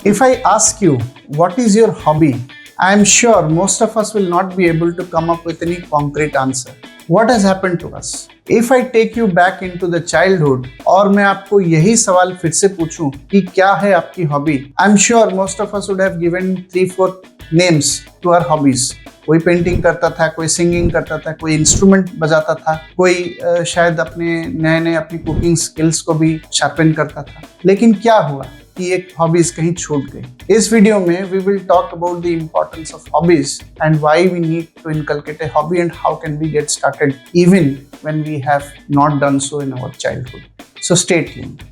If I ask you, what is your hobby? I am sure most of us will not be able to come up with any concrete answer. What has happened to us? If I take you back into the childhood और मैं आपको यही सवाल फिर से पूछूं कि क्या है आपकी hobby, I am sure most of us would have given 3-4 names to our hobbies. कोई पेंटिंग करता था, कोई सिंगिंग करता था, कोई इंस्ट्रूमेंट बजाता था, कोई शायद अपने नए अपनी कुकिंग स्किल्स को भी शार्पन करता था. लेकिन क्या हुआ कि एक हॉबीज कहीं छूट गई. इस वीडियो में we will talk about the importance of hobbies and why we need to inculcate a hobby and how can we get started even when we have not done so in our childhood. So stay tuned.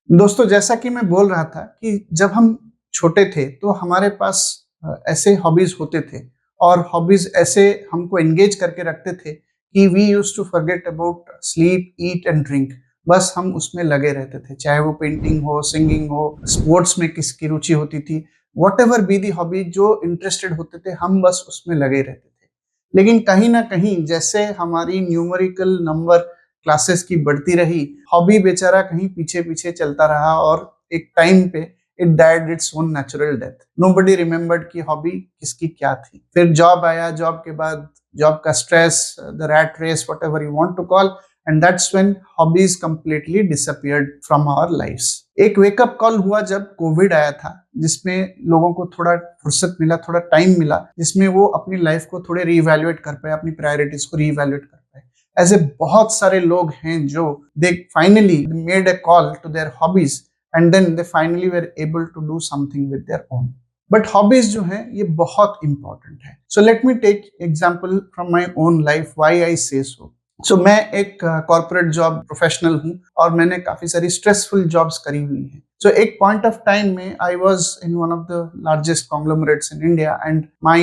दोस्तों, जैसा कि मैं बोल रहा था कि जब हम छोटे थे तो हमारे पास ऐसे हॉबीज होते थे और हॉबीज ऐसे हमको एंगेज करके रखते थे कि we used to forget about sleep, eat and drink. बस हम उसमें लगे रहते थे, चाहे वो पेंटिंग हो, सिंगिंग हो, स्पोर्ट्स में किसकी रुचि होती थी, what ever be the hobby, जो इंटरेस्टेड होते थे हम बस उसमें लगे रहते थे. लेकिन कहीं ना कहीं जैसे हमारी न्यूमेरिकल नंबर क्लासेस की बढ़ती रही, हॉबी बेचारा कहीं पीछे पीछे चलता रहा और एक टाइम पे it died its own natural death. Nobody remembered कि हॉबी किसकी क्या थी. फिर जॉब आया, जॉब के बाद जॉब का stress, the rat race, whatever you want to call, and that's when hobbies completely disappeared from our lives. एक वेकअप कॉल हुआ जब कोविड आया था, जिसमें लोगों को थोड़ा फुर्सत मिला, थोड़ा टाइम मिला, जिसमें वो अपनी लाइफ को थोड़े रीइवैल्यूएट कर पाए, अपनी प्रायोरिटीज को रीइवैल्यूएट कर पाए. ऐसे बहुत सारे लोग हैं जो they finally made a call to their hobbies and then they finally were able to do something with their own. But hobbies जो हैं ये बहुत important है. So let me take example from my own life why I say so. So मैं एक corporate job professional हूँ और मैंने काफी सारी स्ट्रेसफुल जॉब्स करी हुई हैं. So एक पॉइंट ऑफ टाइम में I was in one of the largest conglomerates in India and my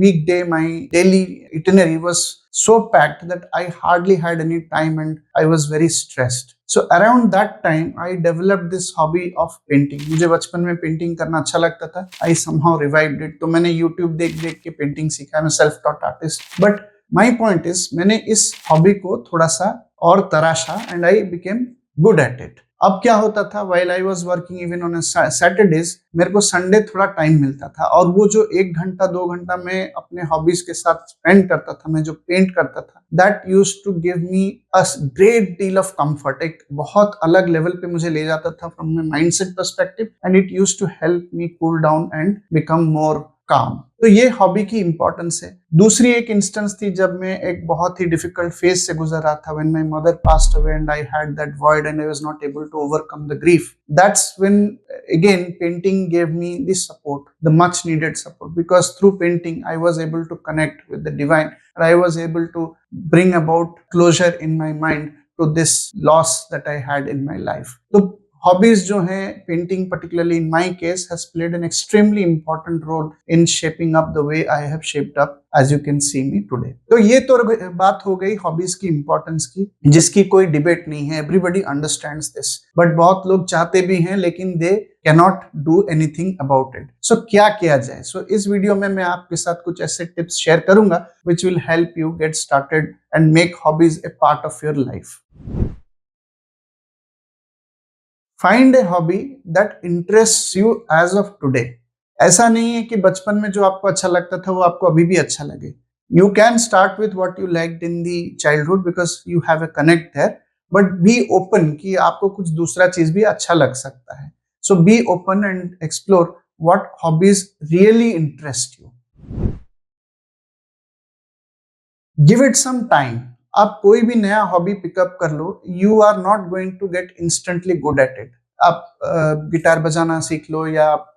weekday, my daily itinerary was so packed that I hardly had any time and I was very stressed. So around that time I developed this hobby of painting. मुझे बचपन में painting करना अच्छा लगता था. I somehow revived it. तो मैंने YouTube देख के पेंटिंग सीखा. मैं self taught artist. But my point is, मैंने इस हॉबी को थोड़ा सा और तराशा and I became good at it. अब क्या होता था, while I was working even on Saturdays, मेरे को संडे थोड़ा टाइम मिलता था और वो जो 1 घंटा 2 घंटा मैं अपने हॉबीज के साथ स्पेंड करता था, मैं जो पेंट करता था, that used to give me a great deal of comfort. एक बहुत अलग लेवल पे मुझे ले जाता था from my mindset perspective and it used to help me cool down and become more calm. तो ये हॉबी की इंपॉर्टेंस है. दूसरी एक इंस्टेंस थी जब मैं एक बहुत ही डिफिकल्ट फेज से गुजर रहा था, when my mother passed away and I had that void and I was not able to overcome the grief. That's when again painting gave me this support, the much needed support, because through painting I was able to connect with the divine and I was able to bring about closure in my mind to this loss that I had in my life. So hobbies जो हैं, painting particularly in my case has played an extremely important role in shaping up the way I have shaped up as you can see me today. तो ये तो बात हो गई hobbies की importance की, जिसकी कोई डिबेट नहीं है. Everybody understands this. But बहुत लोग चाहते भी हैं लेकिन they cannot do anything about it. So क्या किया जाए? So इस वीडियो में मैं आपके साथ कुछ ऐसे टिप्स शेयर करूंगा which will help you get started and make hobbies a part of your life. Find a hobby that interests you as of today. ऐसा नहीं है कि बचपन में जो आपको अच्छा लगता था वो आपको अभी भी अच्छा लगे. You can start with what you liked in the childhood because you have a connect there, but be open कि आपको कुछ दूसरा चीज भी अच्छा लग सकता है. So be open and explore what hobbies really interest you. Give it some time. आप कोई भी नया हॉबी पिकअप कर लो, you are not going to get instantly good at it. आप गिटार बजाना सीख लो या आप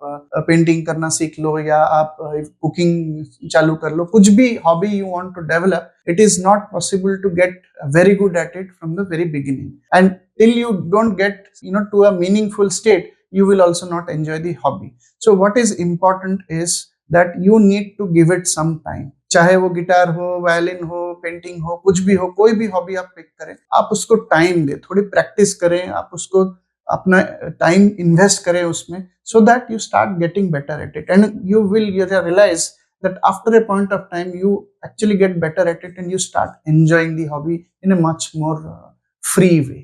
पेंटिंग करना सीख लो या आप कुकिंग चालू कर लो, कुछ भी hobby you want to develop, it is not possible to get very good at it from the very beginning, and till you don't get to a meaningful state, you will also not enjoy the hobby. So what is important is that you need to give it some time. चाहे वो guitar हो, violin हो, painting हो, कुछ भी हो, कोई भी हॉबी आप पिक करें, आप उसको टाइम दें, थोड़ी प्रैक्टिस करें, आप उसको अपना टाइम इन्वेस्ट करें उसमें, so that you start getting better at it and you will realize that after a point of time you actually get better at it and you start enjoying the hobby in a much more free way.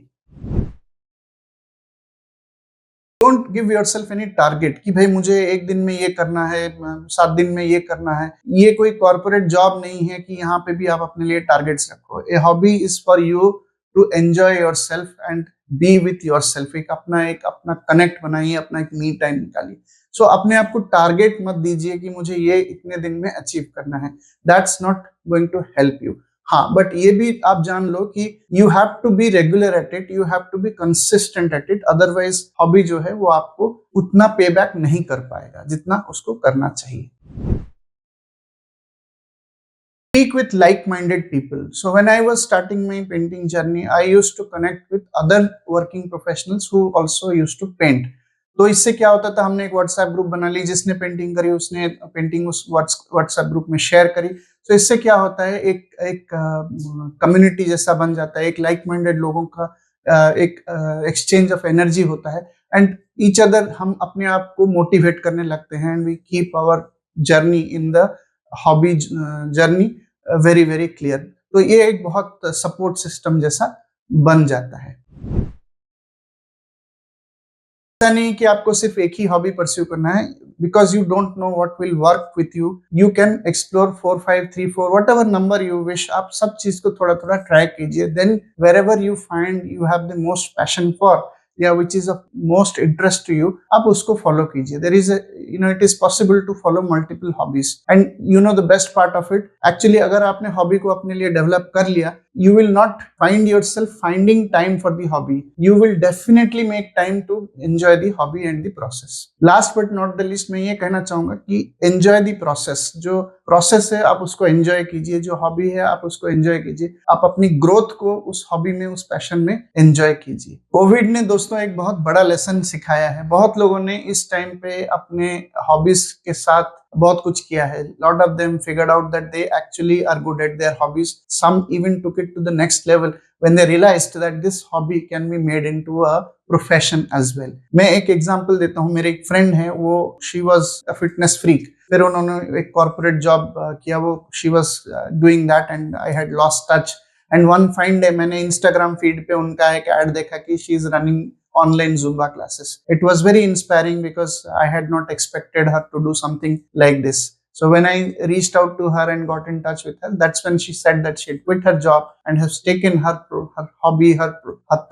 Don't give yourself any target कि भाई मुझे एक दिन में ये करना है, 7 दिन में ये करना है। ये कोई कॉर्पोरेट जॉब नहीं है कि यहाँ पे भी आप अपने लिए टारगेट्स रखो। A hobby is for you to enjoy yourself and be with yourself. एक अपना कनेक्ट बनाइए, अपना एक मी टाइम निकालिए। सो अपने आप को टारगेट मत दीजिए कि मुझे ये इतने दिन में अचीव करना है। That's not going to help you. हाँ, बट ये भी आप जान लो कि you have to be regular at it, you have to be consistent at it, otherwise hobby जो है वो आपको उतना पे बैक नहीं कर पाएगा जितना उसको करना चाहिए। Speak with like-minded people. So when I was starting my painting journey, I used to connect with other working professionals who also used to paint. तो इससे क्या होता था, हमने एक व्हाट्सएप ग्रुप बना ली, जिसने पेंटिंग करी उसने पेंटिंग उस व्हाट्सएप ग्रुप में शेयर करी। तो इससे क्या होता है, एक कम्युनिटी जैसा बन जाता है, एक लाइक माइंडेड लोगों का एक एक्सचेंज ऑफ एनर्जी होता है एंड ईच अदर हम अपने आप को मोटिवेट करने लगते हैं and we keep our journey in the hobby journey very very clear. तो ये एक बहुत सपोर्ट सिस्टम जैसा बन जाता है। ऐसा नहीं कि आपको सिर्फ एक ही हॉबी परस्यू करना है, because you don't know what will work with you. You can explore 4 5 3 4 whatever number you wish. आप सब चीज को थोड़ा थोड़ा ट्राई कीजिए। Then wherever you find you have the most passion for या which is of most interest to you, आप उसको फॉलो कीजिए। There is it is possible to follow multiple hobbies and you know the best part of it, actually अगर आपने hobby को अपने लिए develop कर लिया, you will not find yourself finding time for the hobby. You will definitely make time to enjoy the hobby and the process. Last but not the least, मैं ये कहना चाहूंगा कि enjoy the process. जो process है आप उसको enjoy कीजिए, जो hobby है आप उसको enjoy कीजिए, आप अपनी growth को उस hobby में, उस passion में enjoy कीजिए। कोविड ने दोस्तों एक बहुत बड़ा lesson सिखाया है। बहुत लोगों ने इस टाइम पे अपने hobbies के साथ बहुत कुछ किया है। Lot of them figured out that they actually are good at their hobbies. Some even took it to the next level when they realized that this hobby can be made into a profession as well. मैं एक example देता हूँ। मेरे एक friend है, वो she was a fitness freak. फिर उन्होंने एक कॉर्पोरेट जॉब किया, वो she was doing that and I had lost touch. And one fine day मैंने इंस्टाग्राम फीड पे उनका एक ऐड देखा कि she is running online Zumba classes. It was very inspiring because I had not expected her to do something like this. So when I reached out to her and got in touch with her, that's when she said that she had quit her job and has taken her hobby, her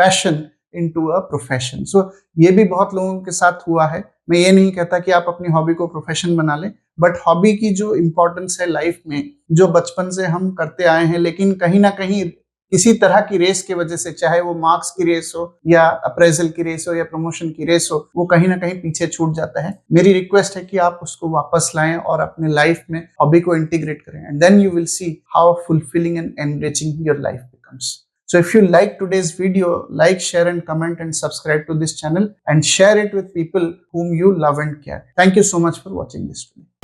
passion into a profession. So ये भी बहुत लोगों के साथ हुआ है। मैं ये नहीं कहता कि आप अपनी हॉबी को प्रोफेशन बना लें, बट हॉबी की जो इम्पोर्टेंस है लाइफ में, जो बचपन से हम करते आए हैं, लेकिन कहीं ना कहीं किसी तरह की रेस की वजह से, चाहे वो मार्क्स की रेस हो या अप्रेजल की रेस हो या प्रमोशन की रेस हो, वो कहीं ना कहीं पीछे छूट जाता है। मेरी रिक्वेस्ट है कि आप उसको वापस लाएं और अपने लाइफ में हॉबी को इंटीग्रेट करें and then you will see how fulfilling and enriching your life becomes. So if you like today's video, like, share and comment and subscribe to this channel and share it with people whom you love and care. Thank you so much for watching this video.